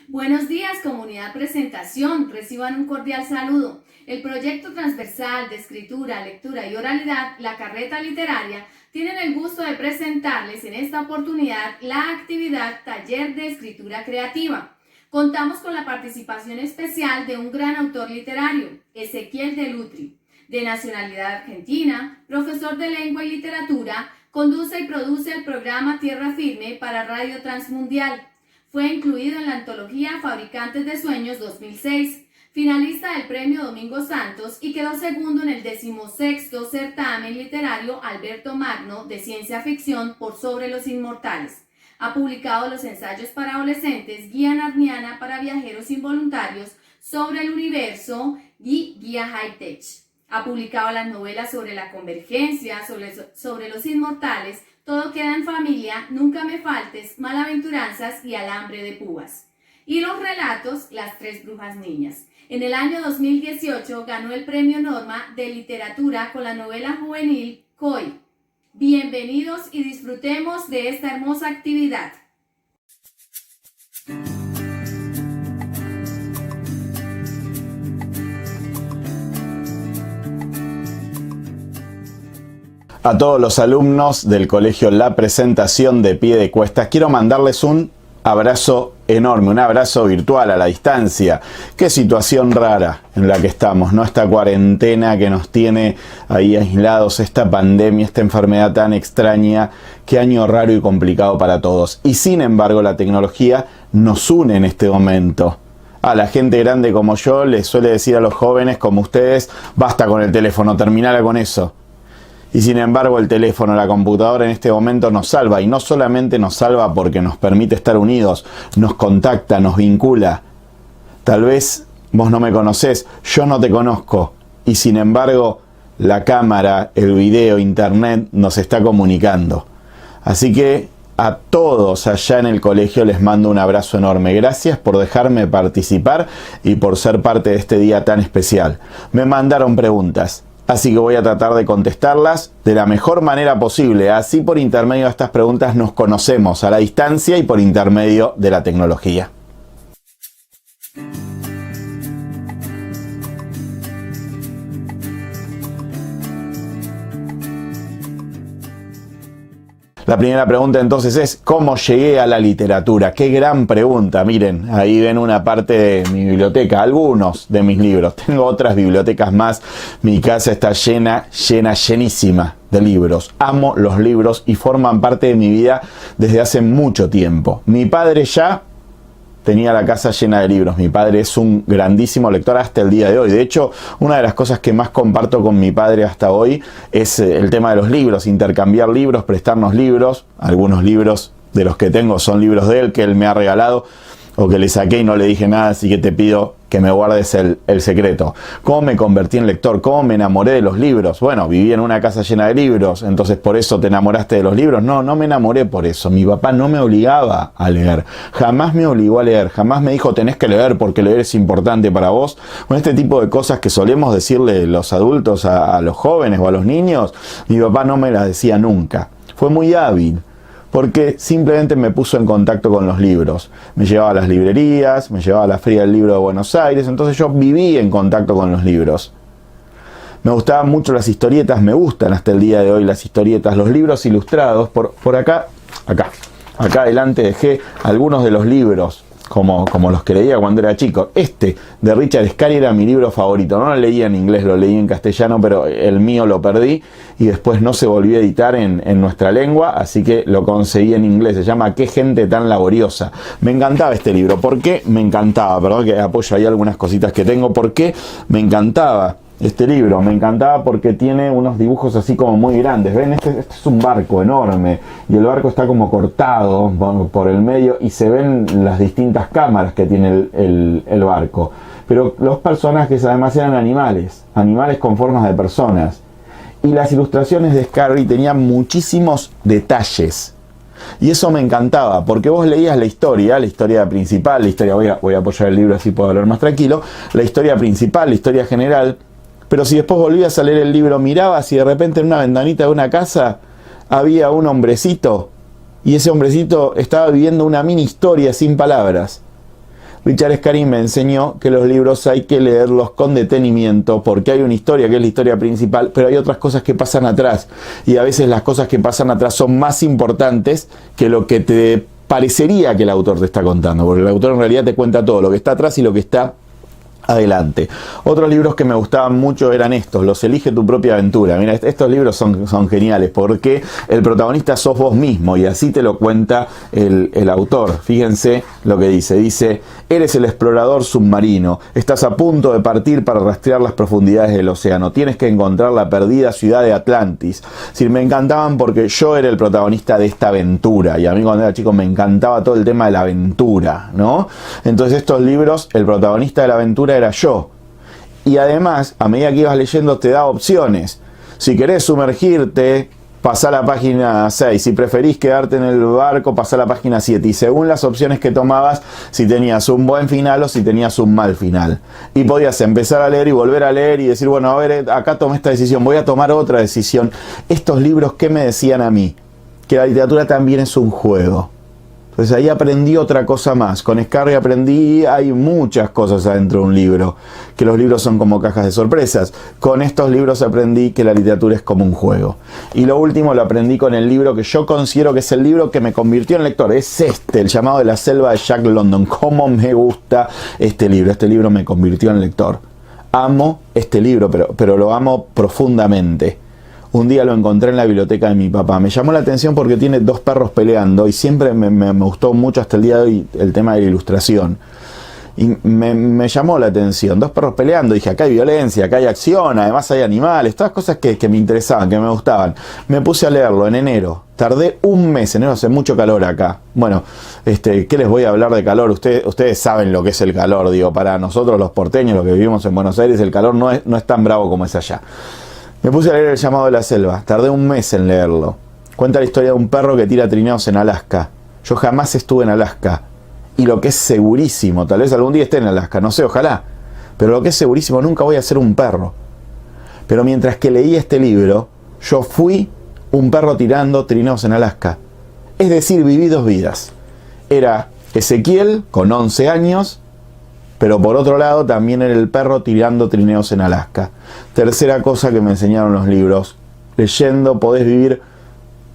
Buenos días, comunidad Presentación. Reciban un cordial saludo. El proyecto transversal de escritura, lectura y oralidad, La Carreta Literaria, tienen el gusto de presentarles en esta oportunidad la actividad Taller de Escritura Creativa. Contamos con la participación especial de un gran autor literario, Ezequiel Delutri, de nacionalidad argentina, profesor de lengua y literatura, conduce y produce el programa Tierra Firme para Radio Transmundial. Fue incluido en la antología Fabricantes de Sueños 2006, finalista del Premio Domingo Santos y quedó segundo en el 16º certamen literario Alberto Magno de ciencia ficción por Sobre los Inmortales. Ha publicado los ensayos para adolescentes Guía Narniana para viajeros involuntarios, Sobre el universo y Guía High Tech. Ha publicado las novelas Sobre la convergencia, sobre los inmortales, Todo queda en familia, Nunca me faltes, Malaventuranzas y Alambre de púas. Y los relatos Las tres brujas niñas. En el año 2018 ganó el Premio Norma de Literatura con la novela juvenil Coy. Bienvenidos y disfrutemos de esta hermosa actividad. A todos los alumnos del colegio La Presentación de Piedecuestas, quiero mandarles un abrazo enorme, un abrazo virtual a la distancia. Qué situación rara en la que estamos, ¿no? Esta cuarentena que nos tiene ahí aislados, esta pandemia, esta enfermedad tan extraña, qué año raro y complicado para todos. Y sin embargo, la tecnología nos une en este momento. A la gente grande como yo les suele decir a los jóvenes como ustedes, basta con el teléfono, terminala con eso. Y sin embargo el teléfono, la computadora en este momento nos salva, y no solamente nos salva porque nos permite estar unidos, nos contacta, nos vincula. Tal vez vos no me conocés, yo no te conozco, y sin embargo la cámara, el video, internet nos está comunicando. Así que a todos allá en el colegio les mando un abrazo enorme. Gracias por dejarme participar y por ser parte de este día tan especial. Me mandaron preguntas, así que voy a tratar de contestarlas de la mejor manera posible. Así por intermedio de estas preguntas nos conocemos a la distancia y por intermedio de la tecnología. La primera pregunta entonces es, ¿cómo llegué a la literatura? Qué gran pregunta. Miren, ahí ven una parte de mi biblioteca, algunos de mis libros. Tengo otras bibliotecas más. Mi casa está llenísima de libros. Amo los libros y forman parte de mi vida desde hace mucho tiempo. Mi padre ya tenía la casa llena de libros. Mi padre es un grandísimo lector hasta el día de hoy. De hecho, una de las cosas que más comparto con mi padre hasta hoy es el tema de los libros, intercambiar libros, prestarnos libros. Algunos libros de los que tengo son libros de él que él me ha regalado o que le saqué y no le dije nada, así que te pido que me guardes el secreto. ¿Cómo me convertí en lector? ¿Cómo me enamoré de los libros? Bueno, viví en una casa llena de libros, entonces ¿por eso te enamoraste de los libros? No, no me enamoré por eso. Mi papá no me obligaba a leer. Jamás me obligó a leer. Jamás me dijo, tenés que leer porque leer es importante para vos. Bueno, este tipo de cosas que solemos decirle los adultos a los jóvenes o a los niños, mi papá no me las decía nunca. Fue muy hábil, porque simplemente me puso en contacto con los libros. Me llevaba a las librerías, me llevaba a la Feria del Libro de Buenos Aires, entonces yo viví en contacto con los libros. Me gustaban mucho las historietas, me gustan hasta el día de hoy las historietas, los libros ilustrados. Por acá adelante dejé algunos de los libros, como los que leía cuando era chico. Este de Richard Scarry era mi libro favorito. No lo leía en inglés, lo leí en castellano, pero el mío lo perdí y después no se volvió a editar en nuestra lengua, así que lo conseguí en inglés. Se llama Qué gente tan laboriosa. Me encantaba este libro. ¿Por qué me encantaba? Perdón que apoyo ahí algunas cositas que tengo. ¿Por qué me encantaba este libro? Me encantaba porque tiene unos dibujos así como muy grandes. ¿Ven? Este es un barco enorme y el barco está como cortado por el medio y se ven las distintas cámaras que tiene el barco. Pero los personajes además eran animales con formas de personas. Y las ilustraciones de Scarry tenían muchísimos detalles. Y eso me encantaba, porque vos leías la historia principal, voy a apoyar el libro así puedo hablar más tranquilo, la historia principal, la historia general, pero si después volvías a leer el libro, mirabas y de repente en una ventanita de una casa había un hombrecito, y ese hombrecito estaba viviendo una mini historia sin palabras. Richard Scarry me enseñó que los libros hay que leerlos con detenimiento porque hay una historia que es la historia principal, pero hay otras cosas que pasan atrás y a veces las cosas que pasan atrás son más importantes que lo que te parecería que el autor te está contando, porque el autor en realidad te cuenta todo, lo que está atrás y lo que está adelante. Otros libros que me gustaban mucho eran estos, Los elige tu propia aventura. Mira, estos libros son geniales porque el protagonista sos vos mismo y así te lo cuenta el autor. Fíjense lo que dice, eres el explorador submarino, estás a punto de partir para rastrear las profundidades del océano, tienes que encontrar la perdida ciudad de Atlantis. Sí, me encantaban porque yo era el protagonista de esta aventura y a mí cuando era chico me encantaba todo el tema de la aventura, ¿no? Entonces estos libros, el protagonista de la aventura era yo. Y además, a medida que ibas leyendo te da opciones. Si querés sumergirte, pasá a la página 6. Si preferís quedarte en el barco, pasá a la página 7. Y según las opciones que tomabas, si tenías un buen final o si tenías un mal final. Y podías empezar a leer y volver a leer y decir, bueno, a ver, acá tomé esta decisión, voy a tomar otra decisión. Estos libros, ¿qué me decían a mí? Que la literatura también es un juego. Entonces ahí aprendí otra cosa más. Con Scarry aprendí, hay muchas cosas adentro de un libro, que los libros son como cajas de sorpresas. Con estos libros aprendí que la literatura es como un juego. Y lo último lo aprendí con el libro que yo considero que es el libro que me convirtió en lector. Es El llamado de la selva de Jack London. Cómo me gusta este libro. Este libro me convirtió en lector. Amo este libro, pero lo amo profundamente. Un día lo encontré en la biblioteca de mi papá. Me llamó la atención porque tiene 2 perros peleando y siempre me gustó mucho hasta el día de hoy el tema de la ilustración. Y me llamó la atención. 2 perros peleando. Dije, acá hay violencia, acá hay acción, además hay animales. Todas cosas que me interesaban, que me gustaban. Me puse a leerlo en enero. Tardé un mes. En enero hace mucho calor acá. Bueno, ¿qué les voy a hablar de calor? Ustedes saben lo que es el calor. Digo, para nosotros los porteños, los que vivimos en Buenos Aires, el calor no es tan bravo como es allá. Me puse a leer El llamado de la selva. Tardé un mes en leerlo. Cuenta la historia de un perro que tira trineos en Alaska. Yo jamás estuve en Alaska. Y lo que es segurísimo, tal vez algún día esté en Alaska, no sé, ojalá. Pero lo que es segurísimo, nunca voy a ser un perro. Pero mientras que leí este libro, yo fui un perro tirando trineos en Alaska. Es decir, viví 2 vidas. Era Ezequiel, con 11 años, pero por otro lado también era el perro tirando trineos en Alaska. Tercera cosa que me enseñaron los libros. Leyendo podés vivir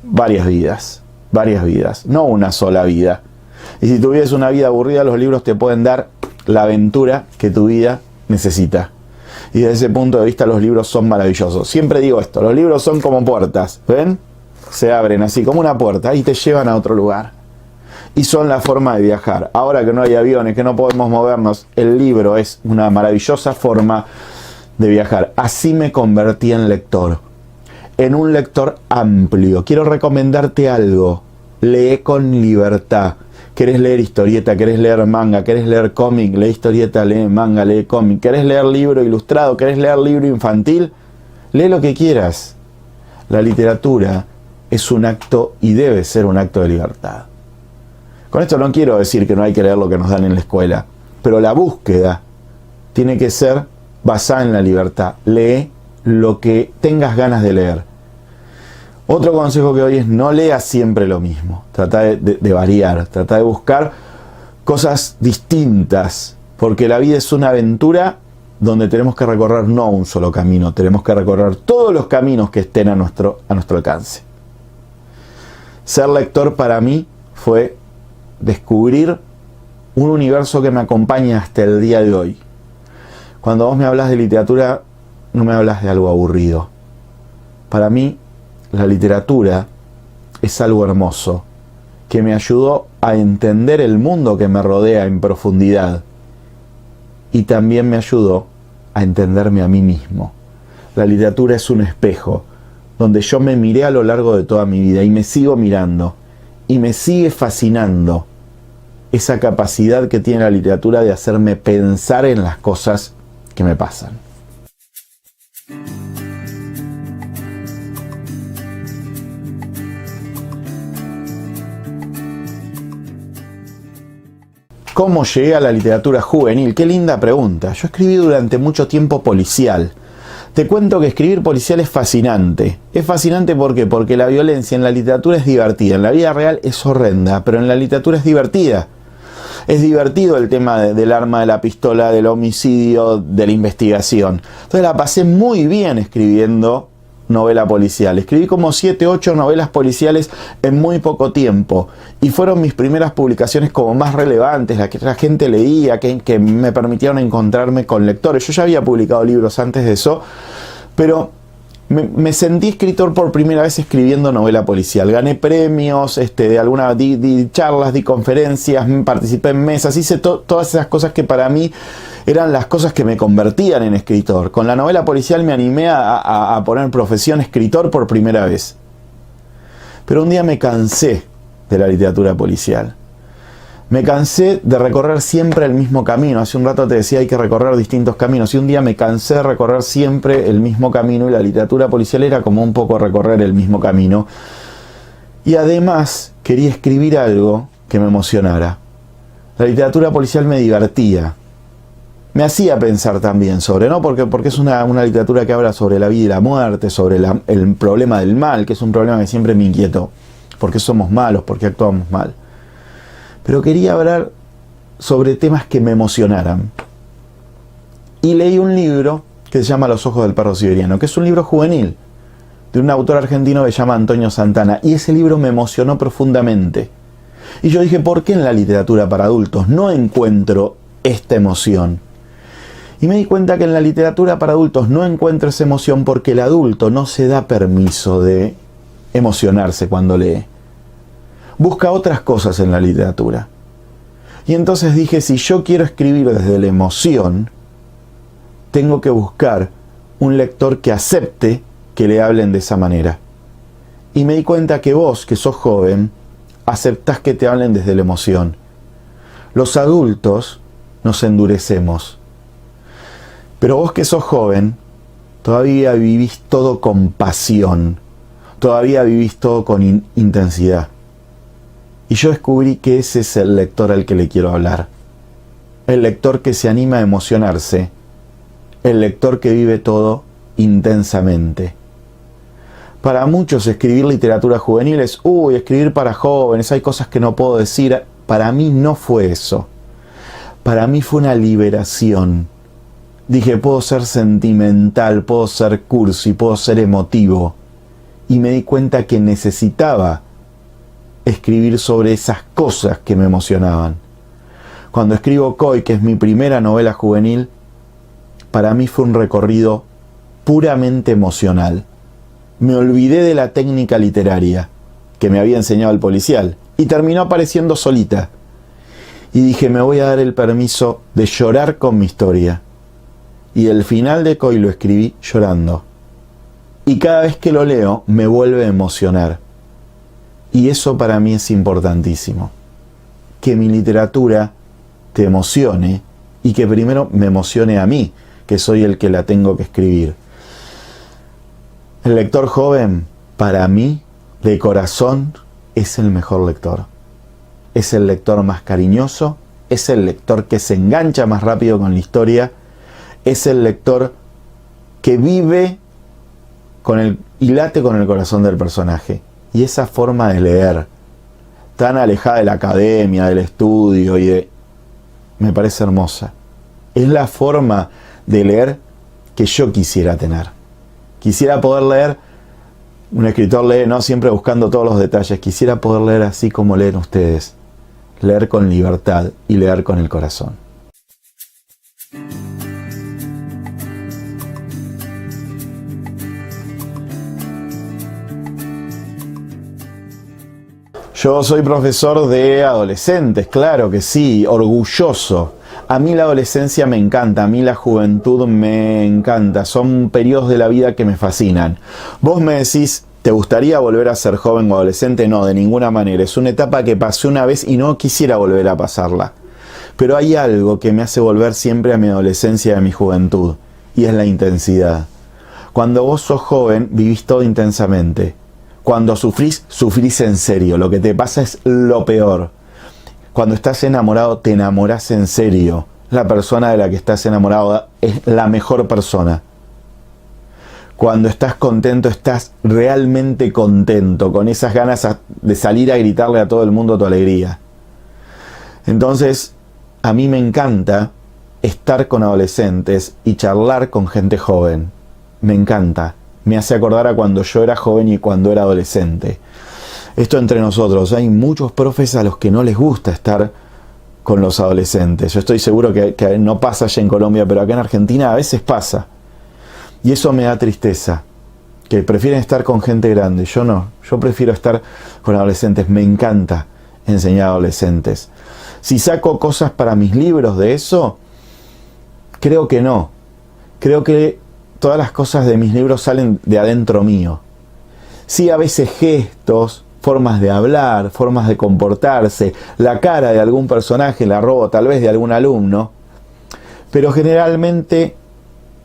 varias vidas, no una sola vida. Y si tuvieras una vida aburrida, los libros te pueden dar la aventura que tu vida necesita. Y desde ese punto de vista los libros son maravillosos. Siempre digo esto, los libros son como puertas, ¿ven? Se abren así como una puerta y te llevan a otro lugar. Y son la forma de viajar. Ahora que no hay aviones, que no podemos movernos, el libro es una maravillosa forma de viajar. Así me convertí en lector. En un lector amplio. Quiero recomendarte algo. Lee con libertad. ¿Querés leer historieta? ¿Querés leer manga? ¿Querés leer cómic? Lee historieta, lee manga, lee cómic. ¿Querés leer libro ilustrado? ¿Querés leer libro infantil? Lee lo que quieras. La literatura es un acto y debe ser un acto de libertad. Con esto no quiero decir que no hay que leer lo que nos dan en la escuela, pero la búsqueda tiene que ser basada en la libertad. Lee lo que tengas ganas de leer. Otro consejo que doy es no leas siempre lo mismo. Trata de variar, trata de buscar cosas distintas, porque la vida es una aventura donde tenemos que recorrer no un solo camino, tenemos que recorrer todos los caminos que estén a nuestro alcance. Ser lector para mí fue descubrir un universo que me acompaña hasta el día de hoy. Cuando vos me hablas de literatura, no me hablas de algo aburrido. Para mí, la literatura es algo hermoso, que me ayudó a entender el mundo que me rodea en profundidad. Y también me ayudó a entenderme a mí mismo. La literatura es un espejo, donde yo me miré a lo largo de toda mi vida y me sigo mirando. Y me sigue fascinando esa capacidad que tiene la literatura de hacerme pensar en las cosas que me pasan. ¿Cómo llegué a la literatura juvenil? Qué linda pregunta. Yo escribí durante mucho tiempo policial. Te cuento que escribir policial es fascinante. Es fascinante ¿por qué? Porque la violencia en la literatura es divertida. En la vida real es horrenda, pero en la literatura es divertida. Es divertido el tema del arma, de la pistola, del homicidio, de la investigación. Entonces la pasé muy bien escribiendo novela policial. Escribí como 7, 8 novelas policiales en muy poco tiempo. Y fueron mis primeras publicaciones como más relevantes, las que la gente leía, que me permitieron encontrarme con lectores. Yo ya había publicado libros antes de eso, pero me sentí escritor por primera vez escribiendo novela policial. Gané premios, di charlas, di conferencias, participé en mesas, hice todas esas cosas que para mí eran las cosas que me convertían en escritor. Con la novela policial me animé a poner profesión escritor por primera vez. Pero un día me cansé de la literatura policial. Me cansé de recorrer siempre el mismo camino. Hace un rato te decía hay que recorrer distintos caminos. Y un día me cansé de recorrer siempre el mismo camino. Y la literatura policial era como un poco recorrer el mismo camino. Y además quería escribir algo que me emocionara. La literatura policial me divertía. Me hacía pensar también ¿no? Porque es una literatura que habla sobre la vida y la muerte, sobre el problema del mal, que es un problema que siempre me inquietó. ¿Por qué somos malos? ¿Por qué actuamos mal? Pero quería hablar sobre temas que me emocionaran. Y leí un libro que se llama Los ojos del perro siberiano, que es un libro juvenil, de un autor argentino que se llama Antonio Santana. Y ese libro me emocionó profundamente. Y yo dije, ¿por qué en la literatura para adultos no encuentro esta emoción? Y me di cuenta que en la literatura para adultos no encuentro esa emoción porque el adulto no se da permiso de emocionarse cuando lee. Busca otras cosas en la literatura. Y entonces dije, si yo quiero escribir desde la emoción, tengo que buscar un lector que acepte que le hablen de esa manera. Y me di cuenta que vos, que sos joven, aceptás que te hablen desde la emoción. Los adultos nos endurecemos. Pero vos que sos joven, todavía vivís todo con pasión. Todavía vivís todo con intensidad. Y yo descubrí que ese es el lector al que le quiero hablar. El lector que se anima a emocionarse. El lector que vive todo intensamente. Para muchos escribir literatura juvenil es, escribir para jóvenes, hay cosas que no puedo decir. Para mí no fue eso. Para mí fue una liberación. Dije, puedo ser sentimental, puedo ser cursi, puedo ser emotivo. Y me di cuenta que necesitaba escribir sobre esas cosas que me emocionaban. Cuando escribo Coy, que es mi primera novela juvenil, para mí fue un recorrido puramente emocional. Me olvidé de la técnica literaria que me había enseñado el policial y terminó apareciendo solita. Y dije, me voy a dar el permiso de llorar con mi historia. Y el final de Coy lo escribí llorando. Y cada vez que lo leo me vuelve a emocionar. Y eso para mí es importantísimo. Que mi literatura te emocione y que primero me emocione a mí, que soy el que la tengo que escribir. El lector joven, para mí, de corazón, es el mejor lector. Es el lector más cariñoso, es el lector que se engancha más rápido con la historia, es el lector que vive y late con el corazón del personaje. Y esa forma de leer, tan alejada de la academia, del estudio me parece hermosa. Es la forma de leer que yo quisiera tener. Quisiera poder leer, un escritor lee, no siempre buscando todos los detalles, quisiera poder leer así como leen ustedes. Leer con libertad y leer con el corazón. Yo soy profesor de adolescentes, claro que sí, orgulloso. A mí la adolescencia me encanta, a mí la juventud me encanta, son periodos de la vida que me fascinan. Vos me decís, ¿te gustaría volver a ser joven o adolescente? No, de ninguna manera, es una etapa que pasé una vez y no quisiera volver a pasarla. Pero hay algo que me hace volver siempre a mi adolescencia y a mi juventud, y es la intensidad. Cuando vos sos joven, vivís todo intensamente. Cuando sufrís, sufrís en serio. Lo que te pasa es lo peor. Cuando estás enamorado, te enamorás en serio. La persona de la que estás enamorado es la mejor persona. Cuando estás contento, estás realmente contento, con esas ganas de salir a gritarle a todo el mundo tu alegría. Entonces, a mí me encanta estar con adolescentes y charlar con gente joven. Me encanta. Me hace acordar a cuando yo era joven y cuando era adolescente. Esto entre nosotros. Hay muchos profes a los que no les gusta estar con los adolescentes. Yo estoy seguro que no pasa allá en Colombia, pero acá en Argentina a veces pasa. Y eso me da tristeza. Que prefieren estar con gente grande. Yo no. Yo prefiero estar con adolescentes. Me encanta enseñar a adolescentes. Si saco cosas para mis libros de eso, creo que no. Creo que todas las cosas de mis libros salen de adentro mío. Sí, a veces gestos, formas de hablar, formas de comportarse, la cara de algún personaje la robo tal vez de algún alumno, pero generalmente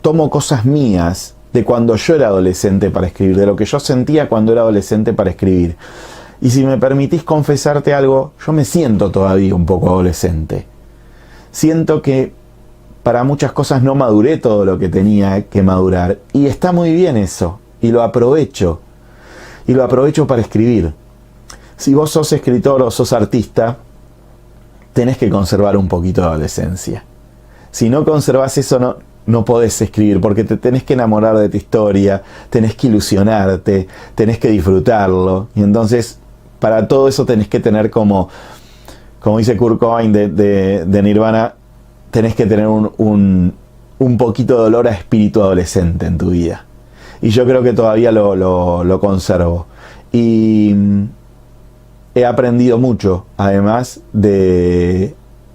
tomo cosas mías de cuando yo era adolescente para escribir, de lo que yo sentía cuando era adolescente para escribir. Y si me permitís confesarte algo, yo me siento todavía un poco adolescente. Siento que para muchas cosas no maduré todo lo que tenía que madurar. Y está muy bien eso. Y lo aprovecho. Y lo aprovecho para escribir. Si vos sos escritor o sos artista, tenés que conservar un poquito de adolescencia. Si no conservás eso, no podés escribir, porque te tenés que enamorar de tu historia, tenés que ilusionarte, tenés que disfrutarlo. Y entonces, para todo eso tenés que tener como dice Kurt Cobain de Nirvana, tenés que tener un poquito de olor a espíritu adolescente en tu vida. Y yo creo que todavía lo conservo. Y he aprendido mucho, además de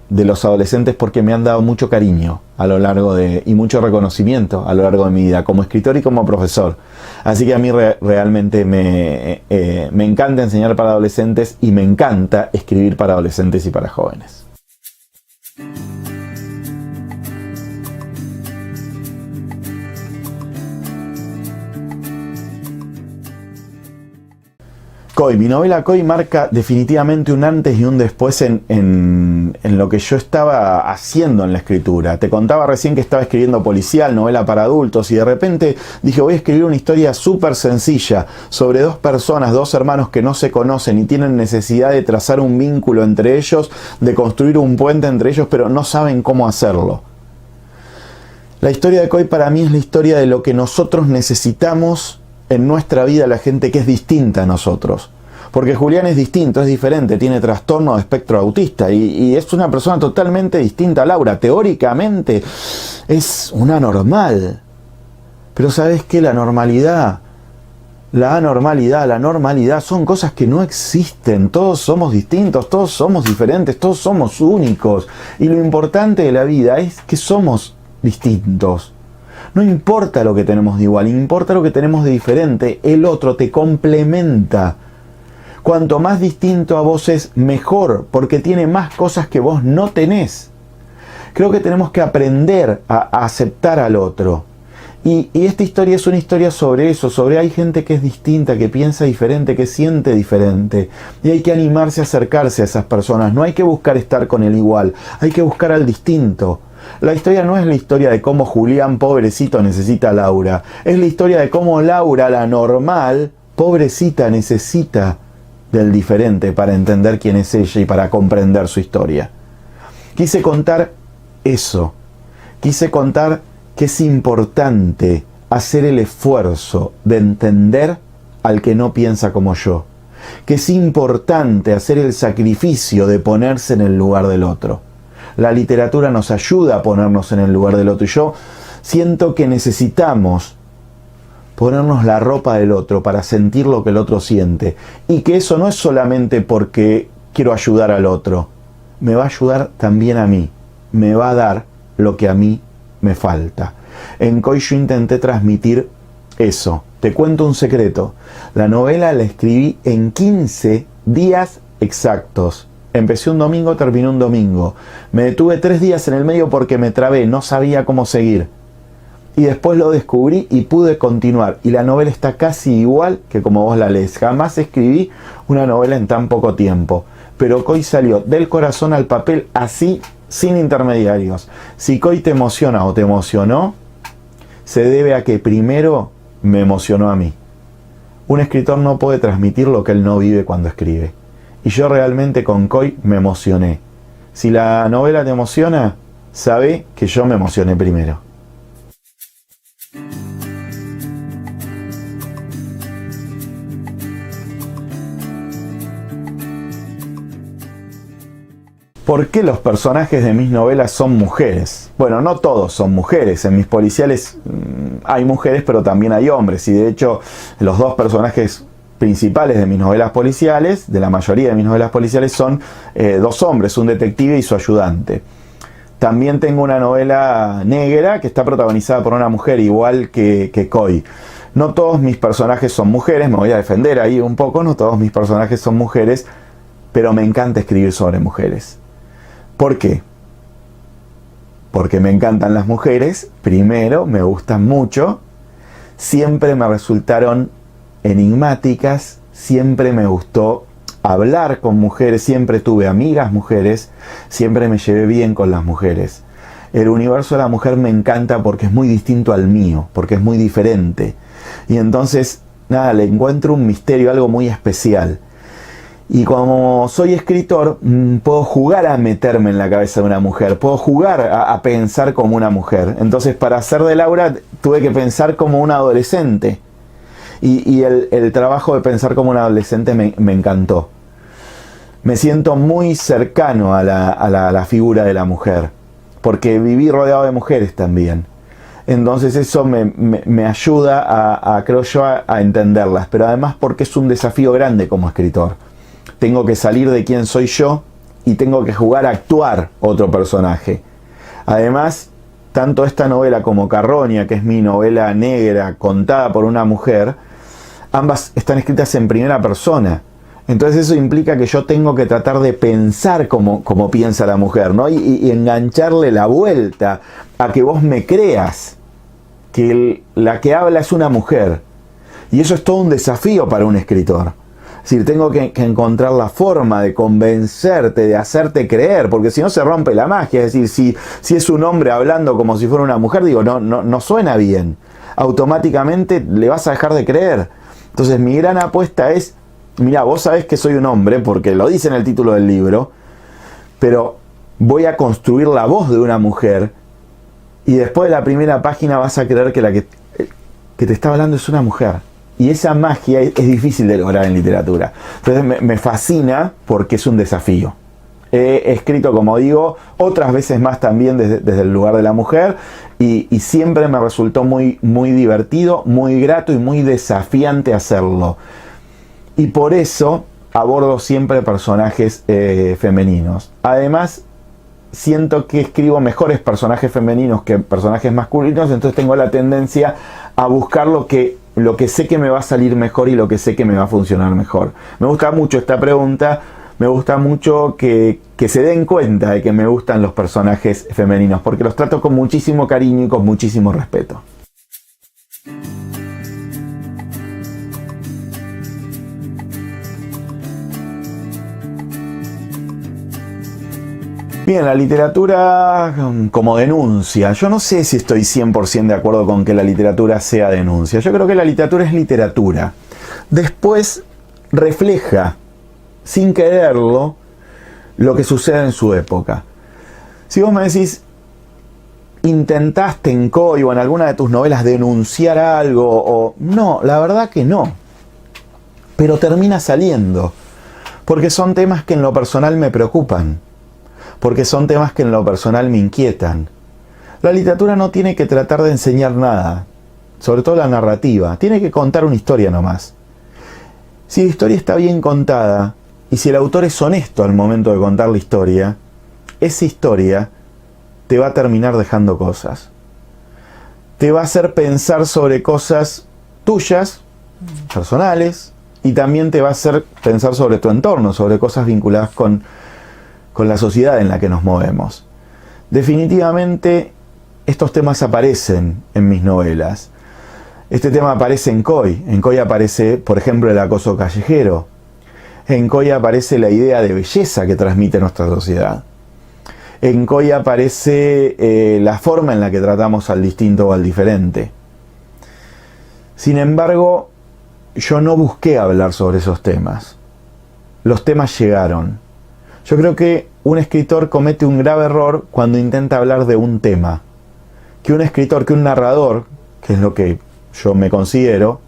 los adolescentes, porque me han dado mucho cariño a lo largo y mucho reconocimiento a lo largo de mi vida, como escritor y como profesor. Así que a mí realmente me encanta enseñar para adolescentes y me encanta escribir para adolescentes y para jóvenes. Coy, mi novela Coy marca definitivamente un antes y un después en lo que yo estaba haciendo en la escritura. Te contaba recién que estaba escribiendo policial, novela para adultos, y de repente dije, voy a escribir una historia súper sencilla sobre dos personas, dos hermanos que no se conocen y tienen necesidad de trazar un vínculo entre ellos, de construir un puente entre ellos, pero no saben cómo hacerlo. La historia de Coy para mí es la historia de lo que nosotros necesitamos en nuestra vida, la gente que es distinta a nosotros. Porque Julián es distinto, es diferente, tiene trastorno de espectro autista y es una persona totalmente distinta a Laura. Teóricamente es una normal. Pero ¿sabes qué? La normalidad son cosas que no existen. Todos somos distintos, todos somos diferentes, todos somos únicos. Y lo importante de la vida es que somos distintos. No importa lo que tenemos de igual, importa lo que tenemos de diferente. El otro te complementa. Cuanto más distinto a vos es, mejor, porque tiene más cosas que vos no tenés. Creo que tenemos que aprender a aceptar al otro. Y esta historia es una historia sobre eso, sobre hay gente que es distinta, que piensa diferente, que siente diferente. Y hay que animarse a acercarse a esas personas. No hay que buscar estar con el igual, hay que buscar al distinto. La historia no es la historia de cómo Julián, pobrecito, necesita a Laura. Es la historia de cómo Laura, la normal, pobrecita, necesita del diferente para entender quién es ella y para comprender su historia. Quise contar eso. Quise contar que es importante hacer el esfuerzo de entender al que no piensa como yo. Que es importante hacer el sacrificio de ponerse en el lugar del otro. La literatura nos ayuda a ponernos en el lugar del otro. Y yo siento que necesitamos ponernos la ropa del otro para sentir lo que el otro siente. Y que eso no es solamente porque quiero ayudar al otro. Me va a ayudar también a mí. Me va a dar lo que a mí me falta. En Coy yo intenté transmitir eso. Te cuento un secreto. La novela la escribí en 15 días exactos. Empecé un domingo, terminé un domingo. Me detuve 3 días en el medio porque me trabé, no sabía cómo seguir. Y después lo descubrí y pude continuar. Y la novela está casi igual que como vos la lees. Jamás escribí una novela en tan poco tiempo. Pero Coy salió del corazón al papel así, sin intermediarios. Si Coy te emociona o te emocionó, se debe a que primero me emocionó a mí. Un escritor no puede transmitir lo que él no vive cuando escribe. Y yo realmente con Coy me emocioné. Si la novela te emociona, sabe que yo me emocioné primero. ¿Por qué los personajes de mis novelas son mujeres? Bueno, no todos son mujeres. En mis policiales hay mujeres, pero también hay hombres. Y de hecho, los dos personajes principales de mis novelas policiales, de la mayoría de mis novelas policiales, son dos hombres, un detective y su ayudante. También tengo una novela negra que está protagonizada por una mujer, igual que Coy. No todos mis personajes son mujeres, me voy a defender ahí un poco, no todos mis personajes son mujeres, pero me encanta escribir sobre mujeres. ¿Por qué? Porque me encantan las mujeres, primero, me gustan mucho, siempre me resultaron enigmáticas, siempre me gustó hablar con mujeres, siempre tuve amigas mujeres, siempre me llevé bien con las mujeres. El universo de la mujer me encanta porque es muy distinto al mío, porque es muy diferente. Y entonces, nada, le encuentro un misterio, algo muy especial. Y como soy escritor, puedo jugar a meterme en la cabeza de una mujer, puedo jugar a pensar como una mujer. Entonces, para hacer de Laura, tuve que pensar como una adolescente. Y el trabajo de pensar como un adolescente me encantó. Me siento muy cercano a la figura de la mujer, porque viví rodeado de mujeres también. Entonces eso me ayuda creo yo, a entenderlas, pero además porque es un desafío grande como escritor. Tengo que salir de quién soy yo y tengo que jugar a actuar otro personaje. Además, tanto esta novela como Carroña, que es mi novela negra contada por una mujer, ambas están escritas en primera persona. Entonces eso implica que yo tengo que tratar de pensar como piensa la mujer, ¿no? Y engancharle la vuelta a que vos me creas que la que habla es una mujer. Y eso es todo un desafío para un escritor. Es decir, tengo que encontrar la forma de convencerte, de hacerte creer, porque si no se rompe la magia. Es decir, si es un hombre hablando como si fuera una mujer, digo, no suena bien. Automáticamente le vas a dejar de creer. Entonces mi gran apuesta es, mira, vos sabés que soy un hombre, porque lo dice en el título del libro, pero voy a construir la voz de una mujer, y después de la primera página vas a creer que la que te está hablando es una mujer. Y esa magia es difícil de lograr en literatura. Entonces me fascina porque es un desafío. He escrito, como digo, otras veces más también desde el lugar de la mujer, y siempre me resultó muy, muy divertido, muy grato y muy desafiante hacerlo. Y por eso abordo siempre personajes femeninos. Además, siento que escribo mejores personajes femeninos que personajes masculinos, entonces tengo la tendencia a buscar lo que sé que me va a salir mejor y lo que sé que me va a funcionar mejor. Me gusta mucho esta pregunta, me gusta mucho que se den cuenta de que me gustan los personajes femeninos, porque los trato con muchísimo cariño y con muchísimo respeto. Bien, la literatura como denuncia. Yo no sé si estoy 100% de acuerdo con que la literatura sea denuncia. Yo creo que la literatura es literatura. Después refleja, sin quererlo, lo que sucede en su época. Si vos me decís, intentaste en Coy o en alguna de tus novelas denunciar algo, o no, la verdad que no. Pero termina saliendo, porque son temas que en lo personal me preocupan. Porque son temas que en lo personal me inquietan. La literatura no tiene que tratar de enseñar nada, sobre todo la narrativa, tiene que contar una historia nomás. Si la historia está bien contada, y si el autor es honesto al momento de contar la historia, esa historia te va a terminar dejando cosas. Te va a hacer pensar sobre cosas tuyas, personales, y también te va a hacer pensar sobre tu entorno, sobre cosas vinculadas con la sociedad en la que nos movemos. Definitivamente estos temas aparecen en mis novelas. Este tema aparece en Coy. En Coy aparece, por ejemplo, el acoso callejero. En Coy aparece la idea de belleza que transmite nuestra sociedad. En Coy aparece la forma en la que tratamos al distinto o al diferente. Sin embargo, yo no busqué hablar sobre esos temas. Los temas llegaron. Yo creo que un escritor comete un grave error cuando intenta hablar de un tema. Que un escritor, que un narrador, que es lo que yo me considero,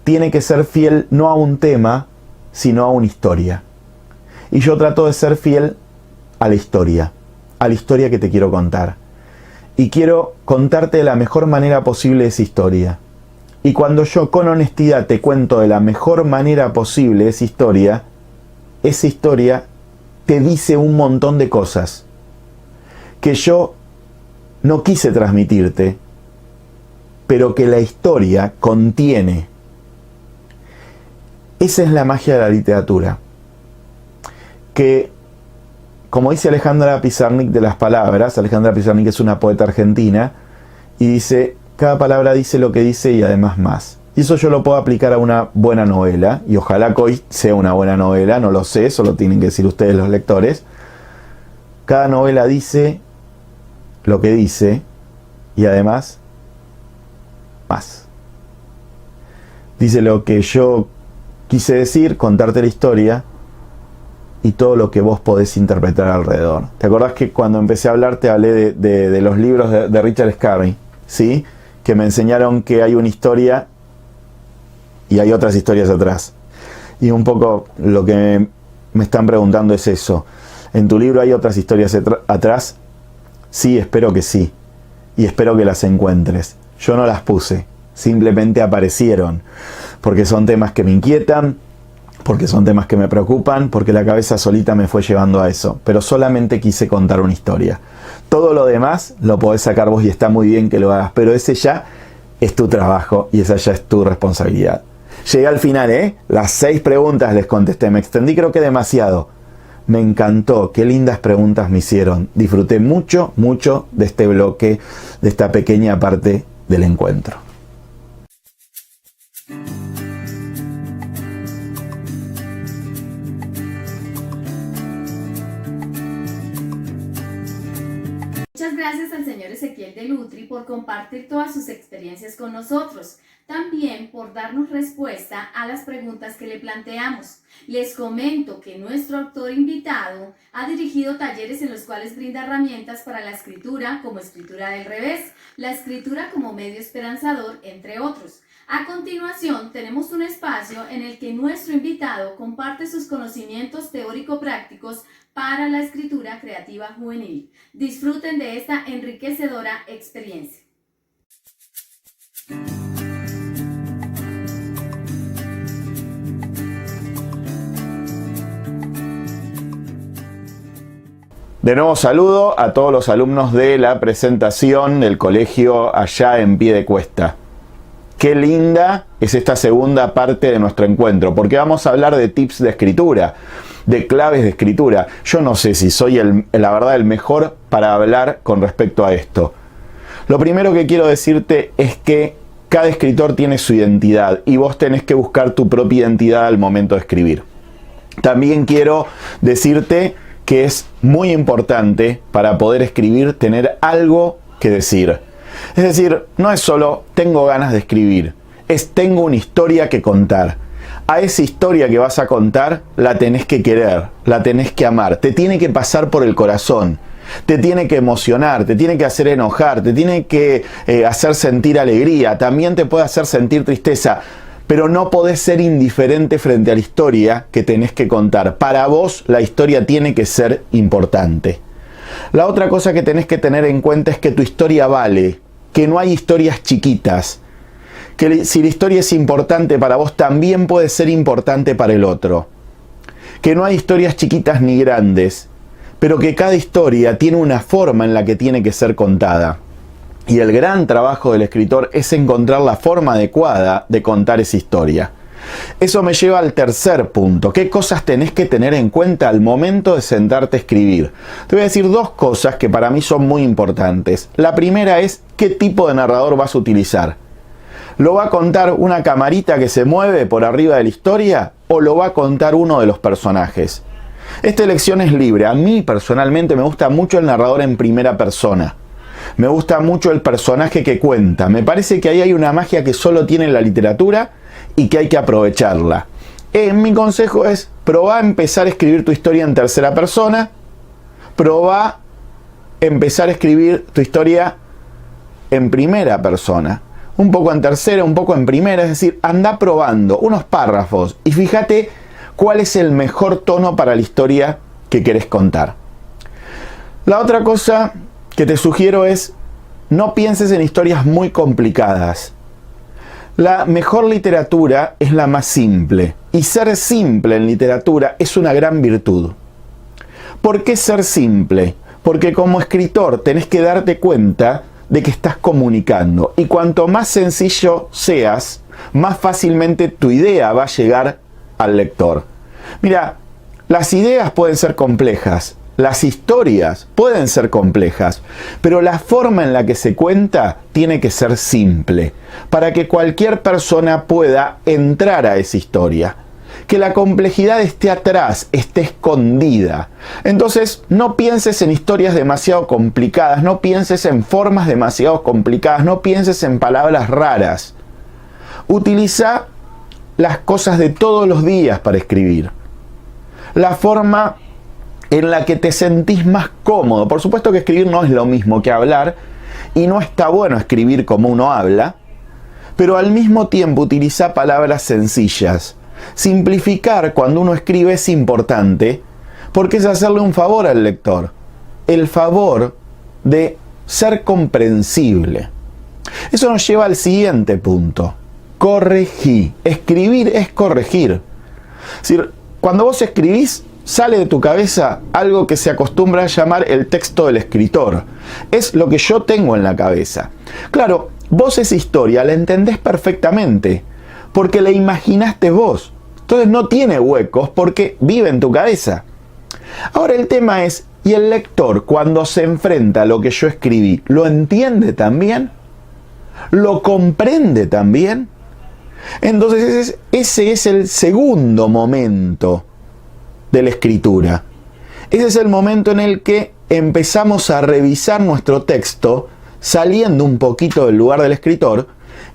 tiene que ser fiel no a un tema, sino a una historia. Y yo trato de ser fiel a la historia que te quiero contar. Y quiero contarte de la mejor manera posible esa historia. Y cuando yo con honestidad te cuento de la mejor manera posible esa historia te dice un montón de cosas que yo no quise transmitirte, pero que la historia contiene. Esa es la magia de la literatura. Que, como dice Alejandra Pizarnik de las palabras, Alejandra Pizarnik es una poeta argentina, y dice, cada palabra dice lo que dice y además más. Y eso yo lo puedo aplicar a una buena novela, y ojalá que hoy sea una buena novela, no lo sé, eso lo tienen que decir ustedes los lectores. Cada novela dice lo que dice y además más. Dice lo que yo quise decir, contarte la historia y todo lo que vos podés interpretar alrededor. ¿Te acordás que cuando empecé a hablar te hablé de los libros de Richard Scarry? ¿Sí? Que me enseñaron que hay una historia y hay otras historias atrás. Y un poco lo que me están preguntando es eso. ¿En tu libro hay otras historias atrás? Sí, espero que sí. Y espero que las encuentres. Yo no las puse, simplemente aparecieron. Porque son temas que me inquietan, porque son temas que me preocupan, porque la cabeza solita me fue llevando a eso. Pero solamente quise contar una historia. Todo lo demás lo podés sacar vos y está muy bien que lo hagas, pero ese ya es tu trabajo y esa ya es tu responsabilidad. Llegué al final, Las 6 preguntas les contesté. Me extendí creo que demasiado. Me encantó. Qué lindas preguntas me hicieron. Disfruté mucho, mucho de este bloque, de esta pequeña parte del encuentro. Muchas gracias al señor Ezequiel Delutri por compartir todas sus experiencias con nosotros. También por darnos respuesta a las preguntas que le planteamos. Les comento que nuestro autor invitado ha dirigido talleres en los cuales brinda herramientas para la escritura, como escritura del revés, la escritura como medio esperanzador, entre otros. A continuación, tenemos un espacio en el que nuestro invitado comparte sus conocimientos teórico-prácticos para la escritura creativa juvenil. Disfruten de esta enriquecedora experiencia. De nuevo saludo a todos los alumnos de la presentación del colegio allá en Piedecuesta. Qué linda es esta segunda parte de nuestro encuentro, porque vamos a hablar de tips de escritura, de claves de escritura. Yo no sé si soy la verdad el mejor para hablar con respecto a esto. Lo primero que quiero decirte es que cada escritor tiene su identidad y vos tenés que buscar tu propia identidad al momento de escribir. También quiero decirte que es muy importante para poder escribir tener algo que decir. Es decir, no es solo tengo ganas de escribir, es tengo una historia que contar. A esa historia que vas a contar la tenés que querer, la tenés que amar, te tiene que pasar por el corazón, te tiene que emocionar, te tiene que hacer enojar, te tiene que hacer sentir alegría, también te puede hacer sentir tristeza. Pero no podés ser indiferente frente a la historia que tenés que contar. Para vos la historia tiene que ser importante. La otra cosa que tenés que tener en cuenta es que tu historia vale, que no hay historias chiquitas. Que si la historia es importante para vos, también puede ser importante para el otro. Que no hay historias chiquitas ni grandes, pero que cada historia tiene una forma en la que tiene que ser contada. Y el gran trabajo del escritor es encontrar la forma adecuada de contar esa historia. Eso me lleva al tercer punto. ¿Qué cosas tenés que tener en cuenta al momento de sentarte a escribir? Te voy a decir 2 cosas que para mí son muy importantes. La primera es qué tipo de narrador vas a utilizar. ¿Lo va a contar una camarita que se mueve por arriba de la historia o lo va a contar uno de los personajes? Esta elección es libre. A mí personalmente me gusta mucho el narrador en primera persona. Me gusta mucho el personaje que cuenta. Me parece que ahí hay una magia que solo tiene la literatura y que hay que aprovecharla. Mi consejo es, probá a empezar a escribir tu historia en tercera persona, probá a empezar a escribir tu historia en primera persona, un poco en tercera, un poco en primera, es decir, anda probando unos párrafos y fíjate cuál es el mejor tono para la historia que querés contar. La otra cosa que te sugiero es, no pienses en historias muy complicadas. La mejor literatura es la más simple, y ser simple en literatura es una gran virtud. ¿Por qué ser simple? Porque como escritor tenés que darte cuenta de que estás comunicando, y cuanto más sencillo seas, más fácilmente tu idea va a llegar al lector. Mira, las ideas pueden ser complejas, las historias pueden ser complejas, pero la forma en la que se cuenta tiene que ser simple, para que cualquier persona pueda entrar a esa historia. Que la complejidad esté atrás, esté escondida. Entonces, no pienses en historias demasiado complicadas, no pienses en formas demasiado complicadas, no pienses en palabras raras. Utiliza las cosas de todos los días para escribir. La forma en la que te sentís más cómodo. Por supuesto que escribir no es lo mismo que hablar, y no está bueno escribir como uno habla, pero al mismo tiempo utiliza palabras sencillas. Simplificar cuando uno escribe es importante, porque es hacerle un favor al lector, el favor de ser comprensible. Eso nos lleva al siguiente punto: corregí. Escribir es corregir. Es decir, cuando vos escribís, sale de tu cabeza algo que se acostumbra a llamar el texto del escritor. Es lo que yo tengo en la cabeza. Claro, vos esa historia la entendés perfectamente, porque la imaginaste vos. Entonces no tiene huecos porque vive en tu cabeza. Ahora el tema es, ¿y el lector cuando se enfrenta a lo que yo escribí, lo entiende también? ¿Lo comprende también? Entonces ese es el segundo momento de la escritura. Ese es el momento en el que empezamos a revisar nuestro texto, saliendo un poquito del lugar del escritor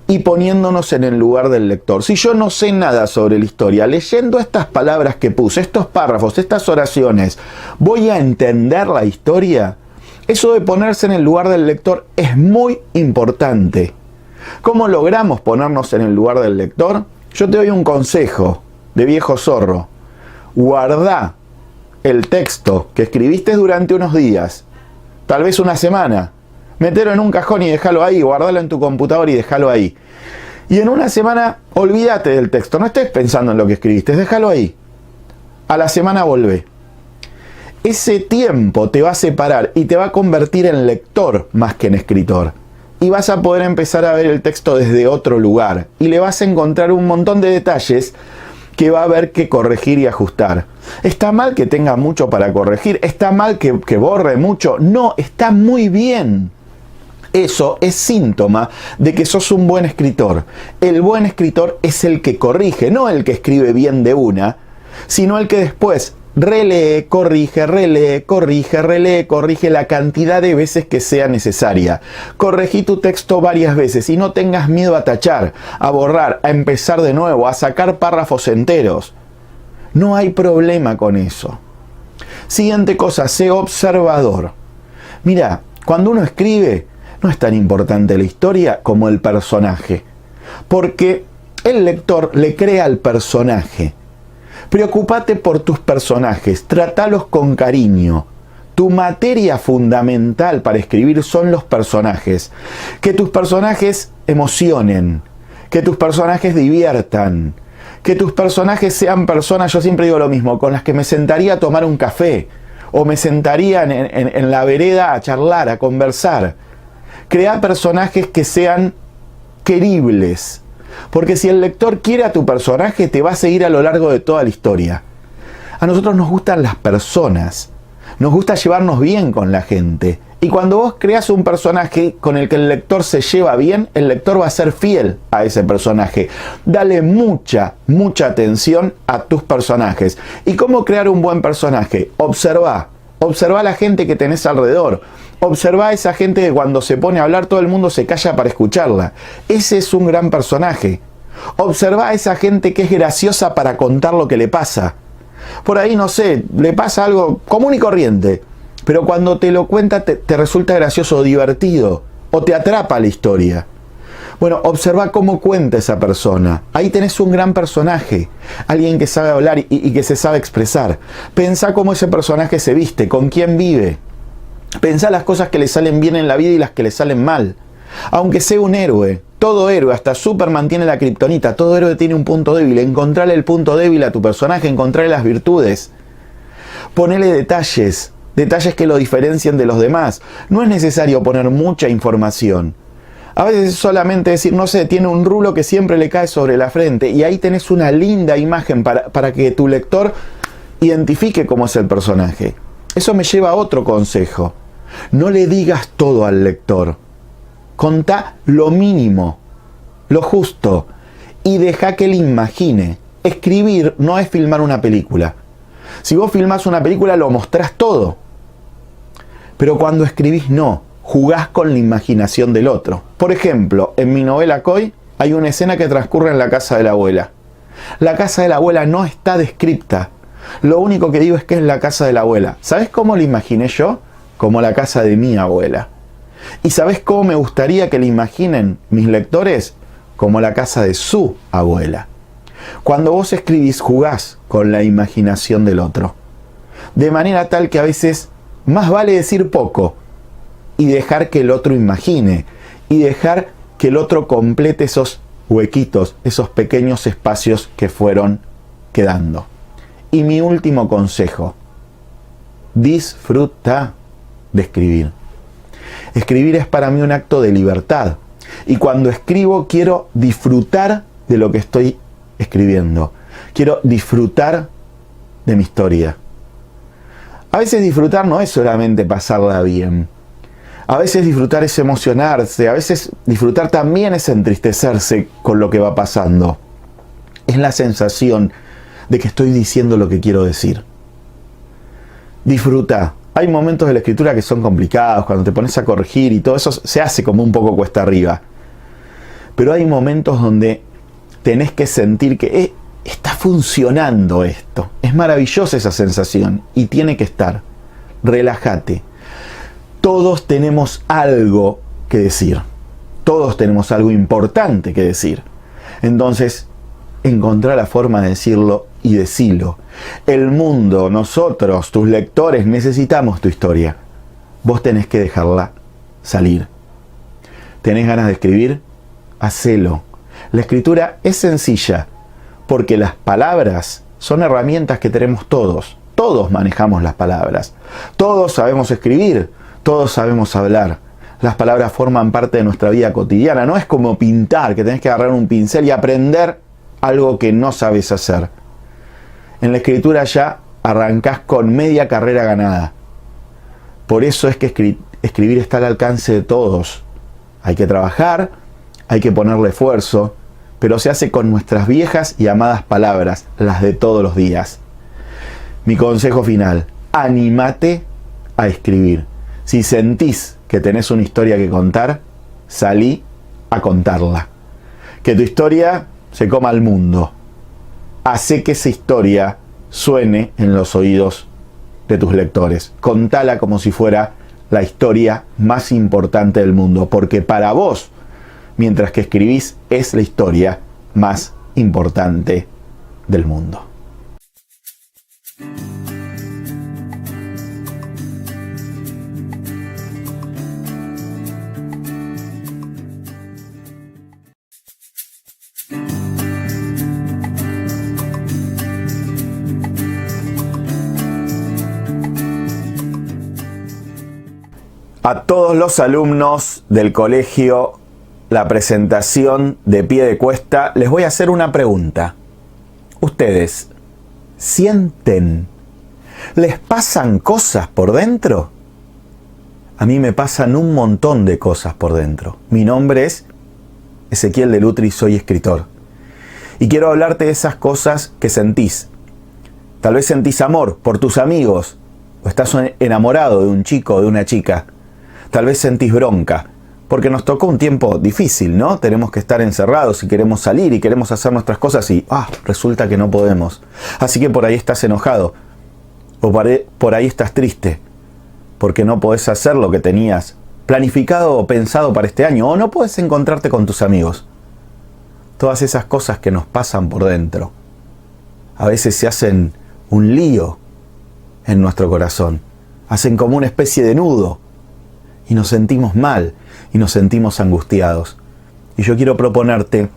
y poniéndonos en el lugar del lector. Si yo no sé nada sobre la historia, leyendo estas palabras que puse, estos párrafos, estas oraciones, ¿voy a entender la historia? Eso de ponerse en el lugar del lector es muy importante. ¿Cómo logramos ponernos en el lugar del lector? Yo te doy un consejo de viejo zorro. Guardá el texto que escribiste durante unos días, tal vez una semana. Metelo en un cajón y déjalo ahí, guardalo en tu computador y déjalo ahí. Y en una semana, olvídate del texto, no estés pensando en lo que escribiste, déjalo ahí. A la semana volvé. Ese tiempo te va a separar y te va a convertir en lector más que en escritor. Y vas a poder empezar a ver el texto desde otro lugar. Y le vas a encontrar un montón de detalles que va a haber que corregir y ajustar. ¿Está mal que tenga mucho para corregir? ¿Está mal que borre mucho? No, está muy bien. Eso es síntoma de que sos un buen escritor. El buen escritor es el que corrige, no el que escribe bien de una, sino el que después relee, corrige, relee, corrige, relee, corrige la cantidad de veces que sea necesaria. Corregí tu texto varias veces y no tengas miedo a tachar, a borrar, a empezar de nuevo, a sacar párrafos enteros. No hay problema con eso. Siguiente cosa, sé observador. Mira, cuando uno escribe, no es tan importante la historia como el personaje, porque el lector le crea al personaje. Preocúpate por tus personajes, trátalos con cariño. Tu materia fundamental para escribir son los personajes. Que tus personajes emocionen, que tus personajes diviertan, que tus personajes sean personas, yo siempre digo lo mismo, con las que me sentaría a tomar un café, o me sentaría en la vereda a charlar, a conversar. Crea personajes que sean queribles. Porque si el lector quiere a tu personaje, te va a seguir a lo largo de toda la historia. A nosotros nos gustan las personas. Nos gusta llevarnos bien con la gente. Y cuando vos creas un personaje con el que el lector se lleva bien, el lector va a ser fiel a ese personaje. Dale mucha atención a tus personajes. ¿Y cómo crear un buen personaje? Observa a la gente que tenés alrededor. Observa a esa gente que cuando se pone a hablar todo el mundo se calla para escucharla. Ese es un gran personaje. Observa a esa gente que es graciosa para contar lo que le pasa. Por ahí, no sé, le pasa algo común y corriente, pero cuando te lo cuenta te resulta gracioso o divertido, o te atrapa la historia. Bueno, observa cómo cuenta esa persona. Ahí tenés un gran personaje, alguien que sabe hablar y que se sabe expresar. Pensá cómo ese personaje se viste, con quién vive. Pensá las cosas que le salen bien en la vida y las que le salen mal. Aunque sea un héroe, todo héroe, hasta Superman tiene la kriptonita, todo héroe tiene un punto débil. Encontrale el punto débil a tu personaje, encontrale las virtudes. Ponele detalles que lo diferencien de los demás. No es necesario poner mucha información. A veces solamente decir, no sé, tiene un rulo que siempre le cae sobre la frente, y ahí tenés una linda imagen para que tu lector identifique cómo es el personaje. Eso me lleva a otro consejo. No le digas todo al lector. Contá lo mínimo, lo justo, y deja que él imagine. Escribir no es filmar una película. Si vos filmás una película lo mostrás todo. Pero cuando escribís no, jugás con la imaginación del otro. Por ejemplo, en mi novela Coy hay una escena que transcurre en la casa de la abuela. La casa de la abuela no está descripta. Lo único que digo es que es la casa de la abuela. ¿Sabés cómo la imaginé yo? Como la casa de mi abuela. ¿Y sabés cómo me gustaría que la imaginen mis lectores? Como la casa de su abuela. Cuando vos escribís, jugás con la imaginación del otro. De manera tal que a veces más vale decir poco y dejar que el otro imagine, y dejar que el otro complete esos huequitos, esos pequeños espacios que fueron quedando. Y mi último consejo: disfruta de escribir. Escribir es para mí un acto de libertad, y cuando escribo quiero disfrutar de lo que estoy escribiendo. Quiero disfrutar de mi historia. A veces disfrutar no es solamente pasarla bien. A veces disfrutar es emocionarse, a veces disfrutar también es entristecerse con lo que va pasando. Es la sensación de que estoy diciendo lo que quiero decir. Disfruta. Hay momentos de la escritura que son complicados, cuando te pones a corregir y todo eso se hace como un poco cuesta arriba. Pero hay momentos donde tenés que sentir que está funcionando esto. Es maravillosa esa sensación y tiene que estar. Relájate. Todos tenemos algo que decir. Todos tenemos algo importante que decir. Entonces, encontrá la forma de decirlo y decilo. El mundo, nosotros, tus lectores, necesitamos tu historia. Vos tenés que dejarla salir. ¿Tenés ganas de escribir? Hacelo. La escritura es sencilla, porque las palabras son herramientas que tenemos todos. Todos manejamos las palabras. Todos sabemos escribir. Todos sabemos hablar. Las palabras forman parte de nuestra vida cotidiana. No es como pintar, que tenés que agarrar un pincel y aprender algo que no sabes hacer. En la escritura ya arrancás con media carrera ganada. Por eso es que escribir está al alcance de todos. Hay que trabajar, hay que ponerle esfuerzo, pero se hace con nuestras viejas y amadas palabras, las de todos los días. Mi consejo final: anímate a escribir. Si sentís que tenés una historia que contar, salí a contarla. Que tu historia se coma al mundo. Hacé que esa historia suene en los oídos de tus lectores. Contala como si fuera la historia más importante del mundo, porque para vos, mientras que escribís, es la historia más importante del mundo. A todos los alumnos del colegio La Presentación de Pie de Cuesta, les voy a hacer una pregunta. ¿Ustedes sienten? ¿Les pasan cosas por dentro? A mí me pasan un montón de cosas por dentro. Mi nombre es Ezequiel de Lutri, soy escritor. Y quiero hablarte de esas cosas que sentís. Tal vez sentís amor por tus amigos, o estás enamorado de un chico o de una chica. Tal vez sentís bronca porque nos tocó un tiempo difícil, ¿no? Tenemos que estar encerrados y queremos salir y queremos hacer nuestras cosas y resulta que no podemos. Así que por ahí estás enojado o por ahí estás triste porque no podés hacer lo que tenías planificado o pensado para este año, o no podés encontrarte con tus amigos. Todas esas cosas que nos pasan por dentro a veces se hacen un lío en nuestro corazón, hacen como una especie de nudo y nos sentimos mal y nos sentimos angustiados. Y yo quiero proponerte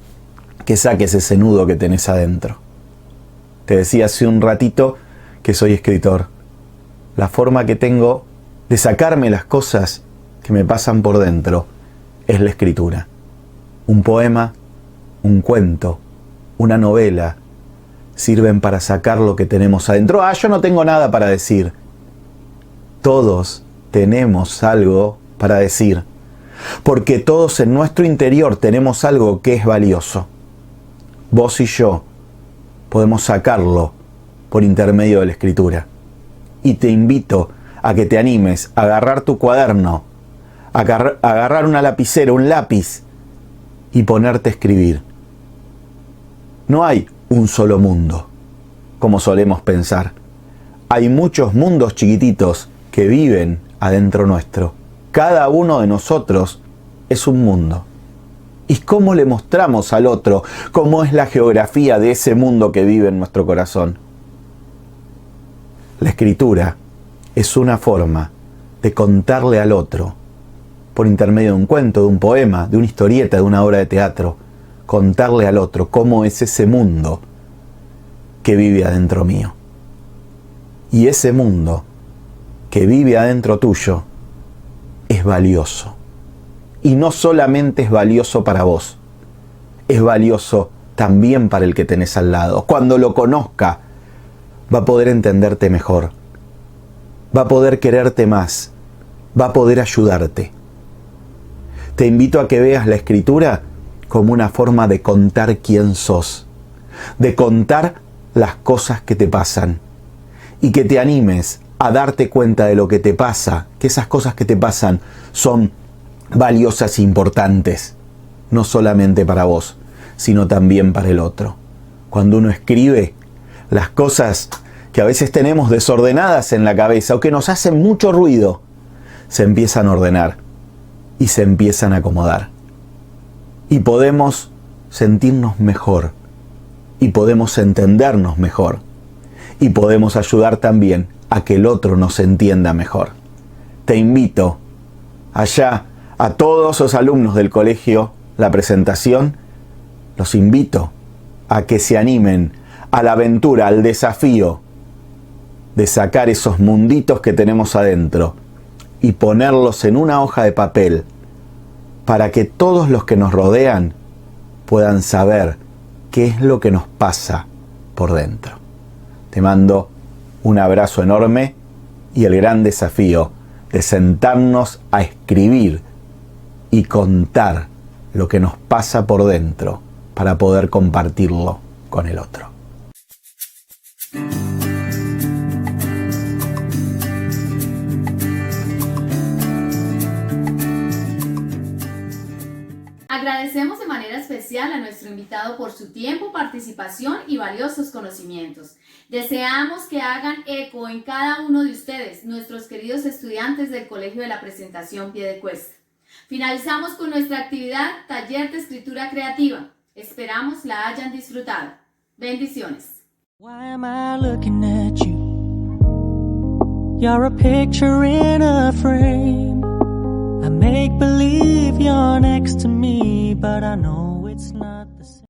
que saques ese nudo que tenés adentro. Te decía hace un ratito que soy escritor. La forma que tengo de sacarme las cosas que me pasan por dentro es la escritura. Un poema, un cuento, una novela, sirven para sacar lo que tenemos adentro. Yo no tengo nada para decir. Todos tenemos algo para decir, porque todos en nuestro interior tenemos algo que es valioso. Vos y yo podemos sacarlo por intermedio de la escritura. Y te invito a que te animes a agarrar tu cuaderno, a agarrar una lapicera, un lápiz y ponerte a escribir. No hay un solo mundo, como solemos pensar. Hay muchos mundos chiquititos que viven adentro nuestro. Cada uno de nosotros es un mundo. ¿Y cómo le mostramos al otro cómo es la geografía de ese mundo que vive en nuestro corazón? La escritura es una forma de contarle al otro, por intermedio de un cuento, de un poema, de una historieta, de una obra de teatro, contarle al otro cómo es ese mundo que vive adentro mío. Y ese mundo que vive adentro tuyo es valioso. Y no solamente es valioso para vos, es valioso también para el que tenés al lado. Cuando lo conozca, va a poder entenderte mejor, va a poder quererte más, va a poder ayudarte. Te invito a que veas la escritura como una forma de contar quién sos, de contar las cosas que te pasan y que te animes a darte cuenta de lo que te pasa, que esas cosas que te pasan son valiosas e importantes, no solamente para vos, sino también para el otro. Cuando uno escribe, las cosas que a veces tenemos desordenadas en la cabeza o que nos hacen mucho ruido, se empiezan a ordenar y se empiezan a acomodar. Y podemos sentirnos mejor, y podemos entendernos mejor, y podemos ayudar también a que el otro nos entienda mejor. Te invito allá a todos los alumnos del colegio La Presentación, los invito a que se animen a la aventura, al desafío de sacar esos munditos que tenemos adentro y ponerlos en una hoja de papel para que todos los que nos rodean puedan saber qué es lo que nos pasa por dentro. Te mando un abrazo enorme y el gran desafío de sentarnos a escribir y contar lo que nos pasa por dentro para poder compartirlo con el otro. Agradecemos de manera especial a nuestro invitado por su tiempo, participación y valiosos conocimientos. Deseamos que hagan eco en cada uno de ustedes, nuestros queridos estudiantes del Colegio de la Presentación Piedecuesta. Finalizamos con nuestra actividad Taller de Escritura Creativa. Esperamos la hayan disfrutado. Bendiciones. Why am I looking at you? You're a picture in a frame. I make believe you're next to me, but I know it's not the same.